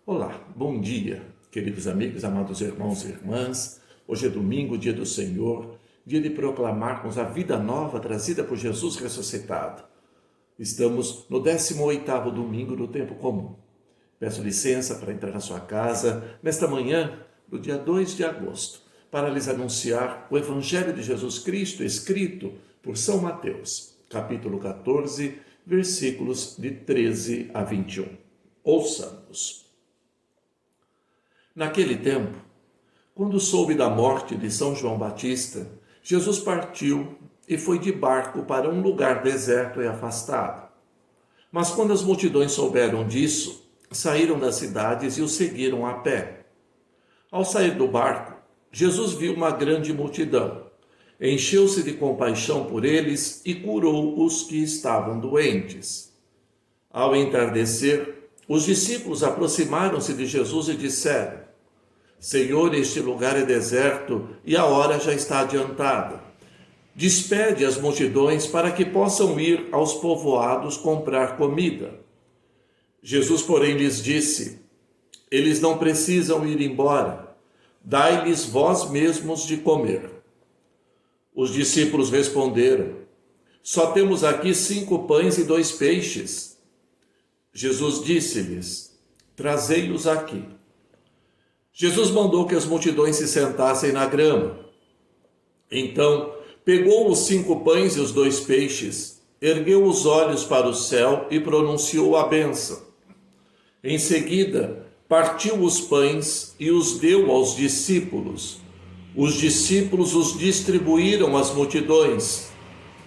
Olá, bom dia, queridos amigos, amados irmãos e irmãs. Hoje é domingo, dia do Senhor, dia de proclamarmos a vida nova trazida por Jesus ressuscitado. Estamos no 18º domingo do tempo comum. Peço licença para entrar na sua casa nesta manhã, do dia 2 de agosto, para lhes anunciar o Evangelho de Jesus Cristo escrito por São Mateus, capítulo 14, versículos de 13 a 21. Ouçamos. Naquele tempo, quando soube da morte de São João Batista, Jesus partiu e foi de barco para um lugar deserto e afastado. Mas quando as multidões souberam disso, saíram das cidades e o seguiram a pé. Ao sair do barco, Jesus viu uma grande multidão, encheu-se de compaixão por eles e curou os que estavam doentes. Ao entardecer, os discípulos aproximaram-se de Jesus e disseram: Senhor, este lugar é deserto e a hora já está adiantada. Despede as multidões para que possam ir aos povoados comprar comida. Jesus, porém, lhes disse: Eles não precisam ir embora. Dai-lhes vós mesmos de comer. Os discípulos responderam: Só temos aqui 5 pães e 2 peixes. Jesus disse-lhes: Trazei-os aqui. Jesus mandou que as multidões se sentassem na grama. Então, pegou os 5 pães e os 2 peixes, ergueu os olhos para o céu e pronunciou a bênção. Em seguida, partiu os pães e os deu aos discípulos. Os discípulos os distribuíram às multidões.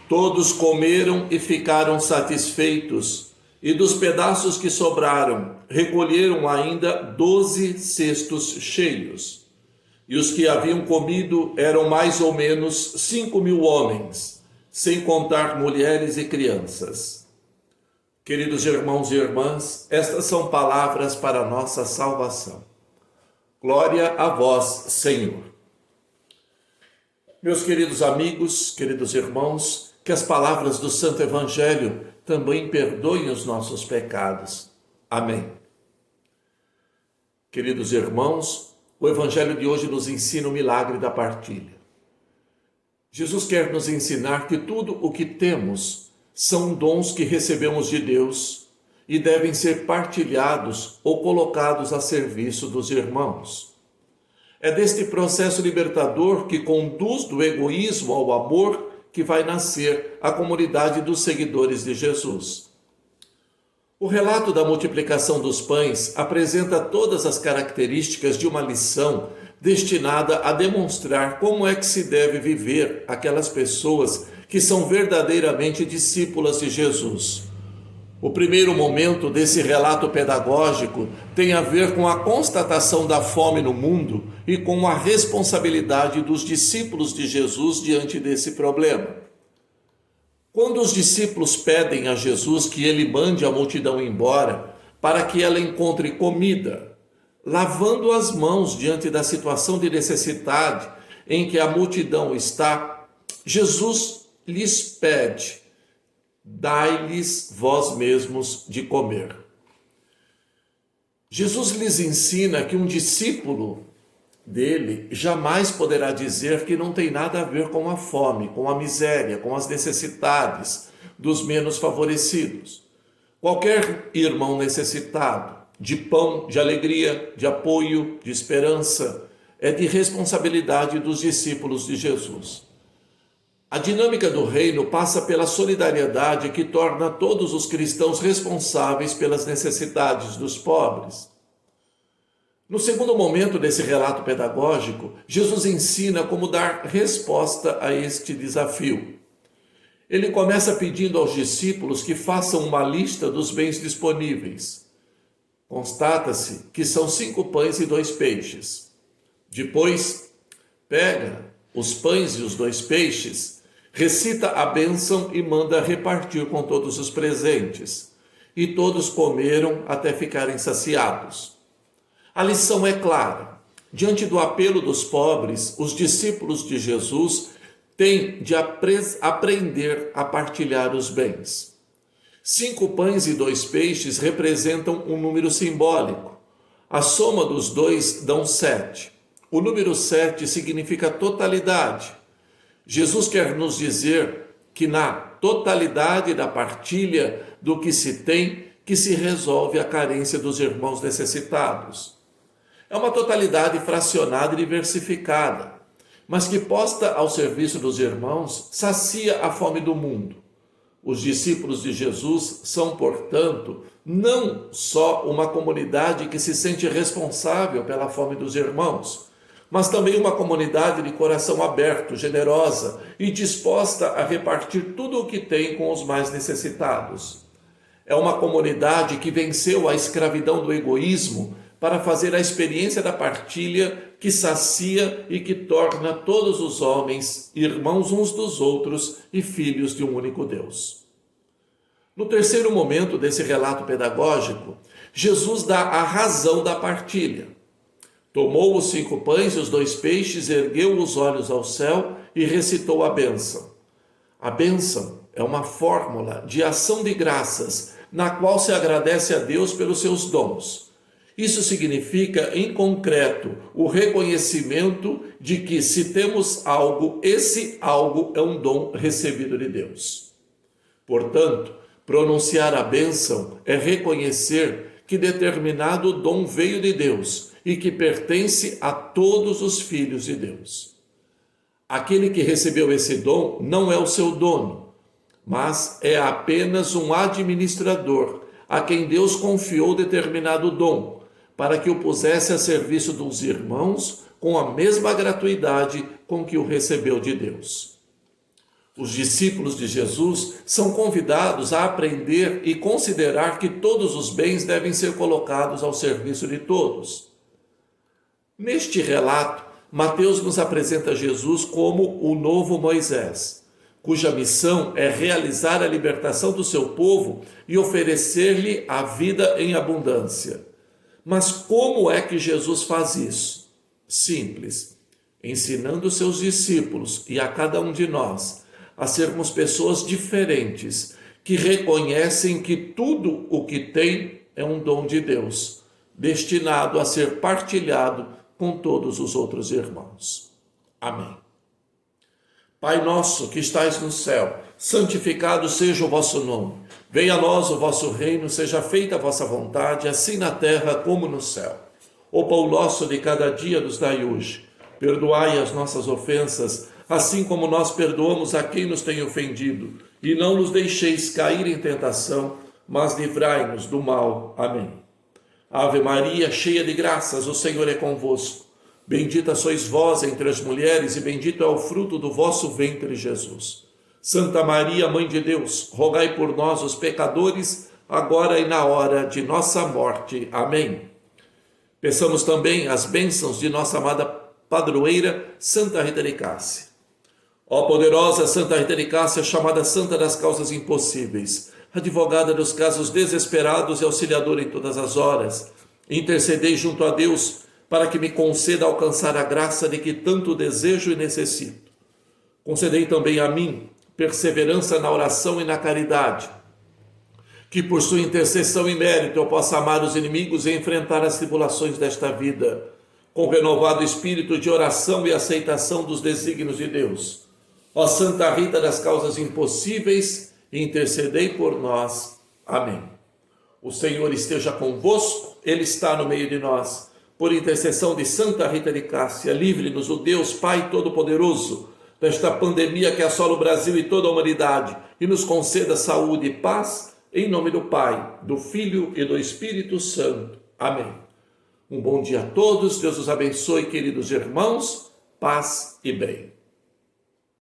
Todos comeram e ficaram satisfeitos. E dos pedaços que sobraram, recolheram ainda 12 cestos cheios. E os que haviam comido eram mais ou menos 5.000 homens, sem contar mulheres e crianças. Queridos irmãos e irmãs, estas são palavras para a nossa salvação. Glória a vós, Senhor. Meus queridos amigos, queridos irmãos, que as palavras do Santo Evangelho também perdoem os nossos pecados. Amém. Queridos irmãos, o Evangelho de hoje nos ensina o milagre da partilha. Jesus quer nos ensinar que tudo o que temos são dons que recebemos de Deus e devem ser partilhados ou colocados a serviço dos irmãos. É deste processo libertador que conduz do egoísmo ao amor que vai nascer a comunidade dos seguidores de Jesus. O relato da multiplicação dos pães apresenta todas as características de uma lição destinada a demonstrar como é que se deve viver aquelas pessoas que são verdadeiramente discípulas de Jesus. O primeiro momento desse relato pedagógico tem a ver com a constatação da fome no mundo e com a responsabilidade dos discípulos de Jesus diante desse problema. Quando os discípulos pedem a Jesus que ele mande a multidão embora para que ela encontre comida, lavando as mãos diante da situação de necessidade em que a multidão está, Jesus lhes pede: dai-lhes vós mesmos de comer. Jesus lhes ensina que um discípulo dele jamais poderá dizer que não tem nada a ver com a fome, com a miséria, com as necessidades dos menos favorecidos. Qualquer irmão necessitado de pão, de alegria, de apoio, de esperança, é de responsabilidade dos discípulos de Jesus. A dinâmica do reino passa pela solidariedade que torna todos os cristãos responsáveis pelas necessidades dos pobres. No segundo momento desse relato pedagógico, Jesus ensina como dar resposta a este desafio. Ele começa pedindo aos discípulos que façam uma lista dos bens disponíveis. Constata-se que são 5 pães e 2 peixes. Depois, pega os pães e os 2 peixes, recita a bênção e manda repartir com todos os presentes. E todos comeram até ficarem saciados. A lição é clara. Diante do apelo dos pobres, os discípulos de Jesus têm de aprender a partilhar os bens. 5 pães e 2 peixes representam um número simbólico. A soma dos dois dão 7. O número 7 significa totalidade. Jesus quer nos dizer que na totalidade da partilha do que se tem, que se resolve a carência dos irmãos necessitados. É uma totalidade fracionada e diversificada, mas que posta ao serviço dos irmãos sacia a fome do mundo. Os discípulos de Jesus são, portanto, não só uma comunidade que se sente responsável pela fome dos irmãos, mas também uma comunidade de coração aberto, generosa e disposta a repartir tudo o que tem com os mais necessitados. É uma comunidade que venceu a escravidão do egoísmo para fazer a experiência da partilha que sacia e que torna todos os homens irmãos uns dos outros e filhos de um único Deus. No terceiro momento desse relato pedagógico, Jesus dá a razão da partilha. Tomou os 5 pães e os 2 peixes, ergueu os olhos ao céu e recitou a bênção. A bênção é uma fórmula de ação de graças, na qual se agradece a Deus pelos seus dons. Isso significa, em concreto, o reconhecimento de que, se temos algo, esse algo é um dom recebido de Deus. Portanto, pronunciar a bênção é reconhecer que determinado dom veio de Deus e que pertence a todos os filhos de Deus. Aquele que recebeu esse dom não é o seu dono, mas é apenas um administrador a quem Deus confiou determinado dom, para que o pusesse a serviço dos irmãos com a mesma gratuidade com que o recebeu de Deus. Os discípulos de Jesus são convidados a aprender e considerar que todos os bens devem ser colocados ao serviço de todos. Neste relato, Mateus nos apresenta Jesus como o novo Moisés, cuja missão é realizar a libertação do seu povo e oferecer-lhe a vida em abundância. Mas como é que Jesus faz isso? Simples, ensinando seus discípulos e a cada um de nós a sermos pessoas diferentes, que reconhecem que tudo o que tem é um dom de Deus, destinado a ser partilhado com todos os outros irmãos. Amém. Pai nosso que estais no céu, santificado seja o vosso nome. Venha a nós o vosso reino, seja feita a vossa vontade, assim na terra como no céu. O pão nosso de cada dia nos dai hoje. Perdoai as nossas ofensas, assim como nós perdoamos a quem nos tem ofendido. E não nos deixeis cair em tentação, mas livrai-nos do mal. Amém. Ave Maria, cheia de graças, o Senhor é convosco. Bendita sois vós entre as mulheres, e bendito é o fruto do vosso ventre, Jesus. Santa Maria, Mãe de Deus, rogai por nós, os pecadores, agora e na hora de nossa morte. Amém. Peçamos também as bênçãos de nossa amada padroeira, Santa Rita de Cássia. Ó poderosa Santa Rita de Cássia, chamada Santa das Causas Impossíveis, advogada dos casos desesperados e auxiliadora em todas as horas, intercedei junto a Deus para que me conceda alcançar a graça de que tanto desejo e necessito. Concedei também a mim perseverança na oração e na caridade, que por sua intercessão e mérito eu possa amar os inimigos e enfrentar as tribulações desta vida, com renovado espírito de oração e aceitação dos desígnios de Deus. Ó Santa Rita das Causas Impossíveis, intercedei por nós. Amém. O Senhor esteja convosco, Ele está no meio de nós. Por intercessão de Santa Rita de Cássia, livre-nos o Deus Pai Todo-Poderoso desta pandemia que assola o Brasil e toda a humanidade, e nos conceda saúde e paz, em nome do Pai, do Filho e do Espírito Santo. Amém. Um bom dia a todos, Deus os abençoe, queridos irmãos, paz e bem.